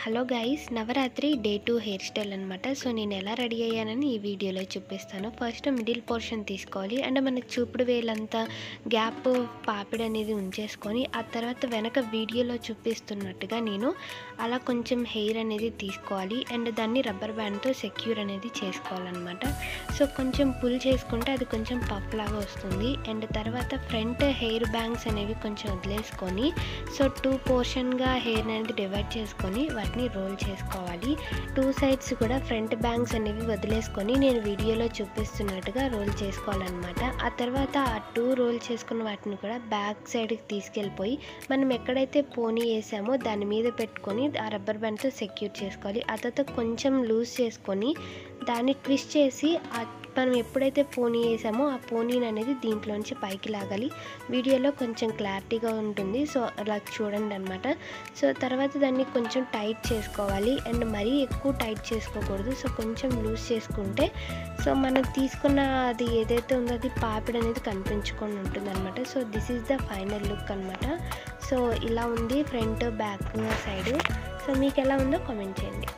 Hello guys, Navratri day 2 hair style అనమాట. So నేను ఎలా రెడీ అయ్యానని ఈ వీడియోలో చూపిస్తాను. ఫస్ట్ మిడిల్ పోర్షన్ తీసుకోవాలి అండ్ మనకి చూపుడు వేలంతా గ్యాప్ పాపిడి అనేది ఉంచేసుకొని ఆ తర్వాత వెనక వీడియోలో చూపిస్తున్నట్టుగా నేను అలా కొంచెం హెయిర్ అనేది తీసుకోవాలి అండ్ దాన్ని రబ్బర్ బ్యాండ్తో సెక్యూర్ అనేది చేసుకోవాలన్నమాట. సో కొంచెం పుల్ చేసుకుంటే అది కొంచెం పఫ్ లాగా వస్తుంది. అండ్ తర్వాత ఫ్రంట్ హెయిర్ బ్యాంగ్స్ అనేవి కొంచెం వదిలేసుకొని సో 2 పోర్షన్గా హెయిర్ అనేది డివైడ్ చేసుకొని వాటిని రోల్ చేసుకోవాలి. 2 సైడ్స్ కూడా ఫ్రంట్ బ్యాంగ్స్ అనేవి వదిలేసుకొని నేను వీడియోలో చూపిస్తున్నట్టుగా రోల్ చేసుకోవాలన్నమాట. ఆ తర్వాత ఆ 2 రోల్ చేసుకున్న వాటిని కూడా బ్యాక్ సైడ్కి తీసుకెళ్ళిపోయి మనం ఎక్కడైతే పోనీ వేసామో దాని మీద పెట్టుకొని ఆ రబ్బర్ బ్యాండ్తో సెక్యూర్ చేసుకోవాలి. ఆ తర్వాత కొంచెం లూజ్ చేసుకొని దాన్ని ట్విస్ట్ చేసి మనం ఎప్పుడైతే పోనీ వేసామో ఆ పోనీని అనేది దీంట్లోంచి పైకి లాగాలి. వీడియోలో కొంచెం క్లారిటీగా ఉంటుంది, సో అలా చూడండి అనమాట. సో తర్వాత దాన్ని కొంచెం టైట్ చేసుకోవాలి అండ్ మరీ ఎక్కువ టైట్ చేసుకోకూడదు. సో కొంచెం లూజ్ చేసుకుంటే సో మనం తీసుకున్న అది ఏదైతే ఉందో అది పాపిడి అనేది కనిపించుకొని ఉంటుంది అనమాట. So this is the final look అనమాట. సో ఇలా ఉంది ఫ్రంట్ బ్యాక్ సైడ్. సో మీకు ఎలా ఉందో కామెంట్ చేయండి.